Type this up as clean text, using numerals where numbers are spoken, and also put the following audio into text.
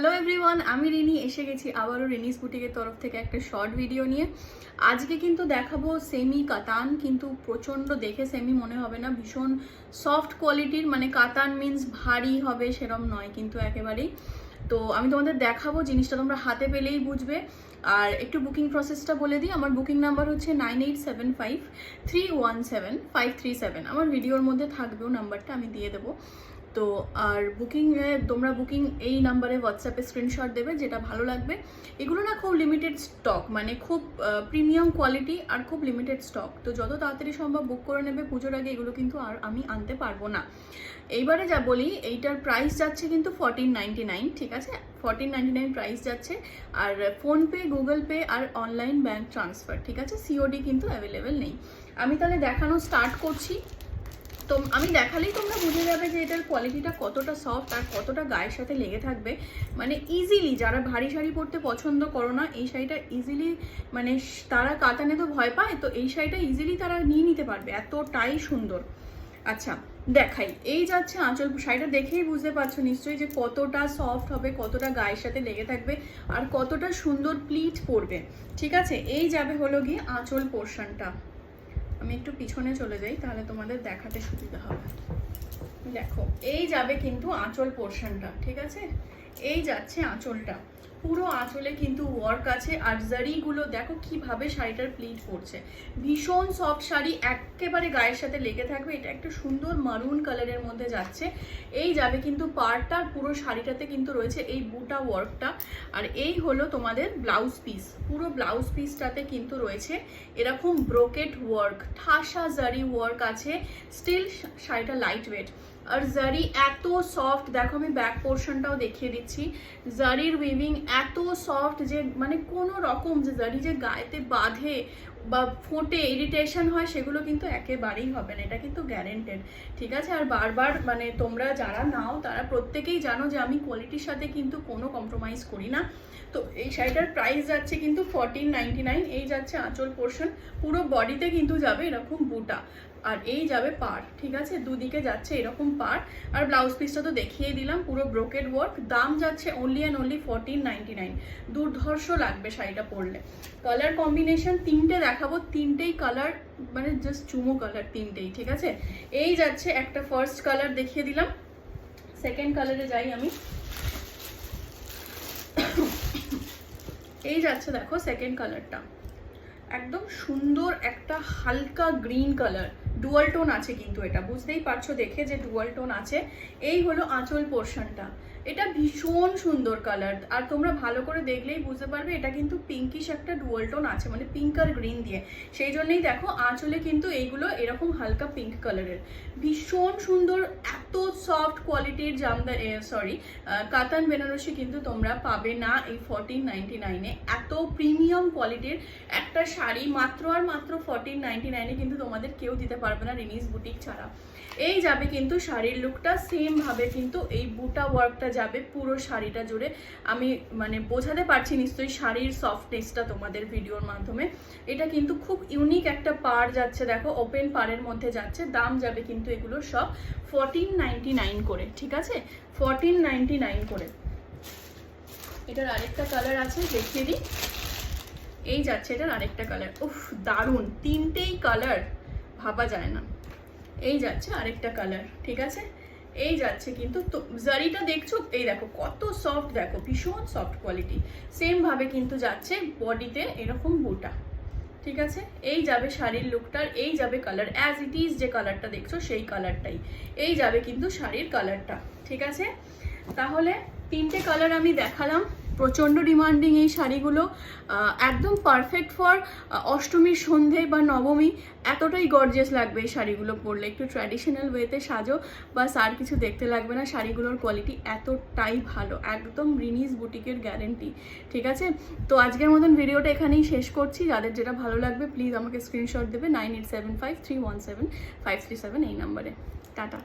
Hello everyone, আমি রিনি এসে গেছি আবারও রিনিস বুটিকের তরফ থেকে একটা শর্ট ভিডিও নিয়ে। আজকে কিন্তু দেখাবো সেমি কাতান, কিন্তু প্রচণ্ড দেখে সেমি মনে হবে না, ভীষণ সফট কোয়ালিটির, মানে কাতান মিন্স ভারী হবে সেরম নয় কিন্তু একেবারেই। তো আমি তোমাদের দেখাবো, জিনিসটা তোমরা হাতে পেলেই বুঝবে। আর একটু বুকিং প্রসেসটা বলে দিই। আমার বুকিং নাম্বার হচ্ছে 9875317537। আমার ভিডিওর মধ্যে থাকবেও নাম্বারটা, আমি দিয়ে দেবো। তো আর তোমরা বুকিং এই নাম্বারে হোয়াটসঅ্যাপে স্ক্রিনশট দেবে যেটা ভালো লাগবে। এগুলো না খুব লিমিটেড স্টক, মানে খুব প্রিমিয়াম কোয়ালিটি আর খুব লিমিটেড স্টক। তো যত তাড়াতাড়ি সম্ভব বুক করে নেবে, পুজোর আগে এগুলো কিন্তু আর আমি আনতে পারবো না। এইবারে যা বলি, এইটার প্রাইস যাচ্ছে কিন্তু 1499, ঠিক আছে? 1499 প্রাইস যাচ্ছে। আর ফোনপে, গুগল পে আর অনলাইন ব্যাঙ্ক ট্রান্সফার, ঠিক আছে? সিওডি কিন্তু অ্যাভেলেবেল নেই। আমি তাহলে দেখানো স্টার্ট করছি। তো আমি দেখালেই তোমরা বুঝে যাবে যে এটার কোয়ালিটিটা কতটা সফট আর কতটা গায়ের সাথে লেগে থাকবে। মানে ইজিলি, যারা ভারী শাড়ি পরতে পছন্দ করো না, এই শাড়িটা ইজিলি, মানে তারা কাতানে তো ভয় পায়, তো এই শাড়িটা ইজিলি তারা নিয়ে নিতে পারবে, এতটাই সুন্দর। আচ্ছা দেখাই, এই যাচ্ছে আঁচল। শাড়িটা দেখেই বুঝতে পারছো নিশ্চয়ই যে কতটা সফট হবে, কতটা গায়ের সাথে লেগে থাকবে আর কতটা সুন্দর প্লিট পরবে, ঠিক আছে? এই যাবে হলো গিয়ে আঁচল পোর্শনটা। আমি একটু পিছনে চলে যাই, তাহলে তোমাদের দেখাতে সুবিধা হবে। দেখো, এই যাবে কিন্তু আঁচল পোর্শনটা, ঠিক আছে? এই যাচ্ছে আঁচলটা, পুরো আঁচলে কিন্তু ওয়ার্ক আছে। আর জারিগুলো দেখো কিভাবে শাড়িটার প্লিট পড়ছে, ভীষণ সফট শাড়ি, একেবারে গায়ের সাথে লেগে থাকবে। এটা একটা সুন্দর মারুন কালারের মধ্যে যাচ্ছে। এই যাবে কিন্তু পাড়টা, পুরো শাড়িটাতে কিন্তু রয়েছে এই বুটা ওয়ার্কটা। আর এই হলো তোমাদের ব্লাউজ পিস, পুরো ব্লাউজ পিসটাতে কিন্তু রয়েছে এরকম ব্রোকেট ওয়ার্ক, ঠাসা জারি ওয়ার্ক আছে। স্টিল শাড়িটা লাইট ওয়েট আর জারি এত সফট। দেখো আমি ব্যাক পোর্শনটাও দেখিয়ে দিচ্ছি। জারির উইভিং এত সফট যে মানে কোনো রকম যে জারি যে গায়েতে বাঁধে বা ফোটে, ইরিটেশন হয়, সেগুলো কিন্তু একেবারেই হবে না, এটা কিন্তু গ্যারেন্টেড, ঠিক আছে? আর বারবার মানে তোমরা যারা নাও তারা প্রত্যেকেই জানো যে আমি কোয়ালিটির সাথে কিন্তু কোনো কম্প্রোমাইজ করি না। তো এই শাড়িটার প্রাইস যাচ্ছে কিন্তু 1499। এই যাচ্ছে আঁচল পোর্শন, পুরো বডিতে কিন্তু যাবে এরকম বুটা, আর এই যাবে পাড়, ঠিক আছে? দুদিকে যাচ্ছে এরকম পাড়। আর ব্লাউজ পিসটা তো দেখিয়ে দিলাম, পুরো ব্রোকেড ওয়ার্ক। দাম যাচ্ছে অনলি অ্যান্ড অনলি 1499। দুর্ধর্ষ লাগবে শাড়িটা পরলে। কালার কম্বিনেশন তিনটে দেখাবো, তিনটেই কালার মানে জাস্ট চুমো কালার তিনটেই, ঠিক আছে? এই যাচ্ছে একটা ফার্স্ট কালার দেখিয়ে দিলাম। সেকেন্ড কালারে যাই আমি। এই যাচ্ছে দেখো সেকেন্ড কালারটা, একদম সুন্দর একটা হালকা গ্রিন কালার, ডুয়াল টোন আছে কিন্তু, এটা বুঝতেই পারছো দেখে যে ডুয়াল টোন আছে। এই হলো আঁচল পোর্শনটা, এটা ভীষণ সুন্দর কালার। আর তোমরা ভালো করে দেখলেই বুঝতে পারবে এটা কিন্তু পিঙ্কিশ একটা ডুয়াল টোন আছে, মানে পিঙ্ক আর গ্রিন দিয়ে। সেই জন্যই দেখো আঁচলে কিন্তু এইগুলো এরকম হালকা পিঙ্ক কালারের, ভীষণ সুন্দর। এত সফট কোয়ালিটির কাতান বেনারসি কিন্তু তোমরা পাবে না এই 1499-এ। এত প্রিমিয়াম কোয়ালিটির একটা শাড়ি মাত্র আর মাত্র 1499-এ কিন্তু তোমাদের কেউ দিতে পারবে না, রিনিস বুটিক ছাড়া। এই যাবে কিন্তু শাড়ির লুকটা, সেম ভাবে কিন্তু এই বুটা ওয়ার্কটা যাবে পুরো শাড়িটা জুড়ে। আমি মানে বোঝাতে পারছি নিশ্চয়ই শাড়ির সফটনেসটা তোমাদের ভিডিওর মাধ্যমে। এটা কিন্তু খুব ইউনিক একটা পাড় যাচ্ছে, দেখো ওপেন পাড়ের মধ্যে যাচ্ছে। দাম যাবে কিন্তু এগুলো সব 1499 করে, ঠিক আছে? 1499 করে। এটার আরেকটা কালার আছে, দেখিয়ে দিই। এই যাচ্ছে এটার আরেকটা কালার, উফ দারুণ, তিনটেই কালার ভাবা যায় না। এই যাচ্ছে আরেকটা কালার, ঠিক আছে? এই যাচ্ছে কিন্তু, তো জারিটা দেখছো, এই দেখো কত সফট, দেখো ভীষণ সফট কোয়ালিটি। সেম ভাবে কিন্তু যাচ্ছে বডিতে এরকম বুটা, ঠিক আছে? এই যাবে শাড়ির লুকটার, এই যাবে কালার অ্যাজ ইট ইজ, যে কালারটা দেখছো সেই কালারটাই। এই যাবে কিন্তু শাড়ির কালারটা, ঠিক আছে? তাহলে তিনটে কালার আমি দেখালাম। প্রচণ্ড ডিমান্ডিং এই শাড়িগুলো, একদম পারফেক্ট ফর অষ্টমীর সন্ধে বা নবমী। এতটাই গর্জিয়াস লাগবে এই শাড়িগুলো পরলে। একটু ট্র্যাডিশনাল ওয়েতে সাজো, বাস আর কিছু দেখতে লাগবে না। শাড়িগুলোর কোয়ালিটি এতটাই ভালো, একদম রিনিস বুটিকের গ্যারেন্টি, ঠিক আছে? তো আজকের মতন ভিডিওটা এখানেই শেষ করছি। যাদের যেটা ভালো লাগবে প্লিজ আমাকে স্ক্রিনশট দেবে 9875317537 এই নাম্বারে। টাটা।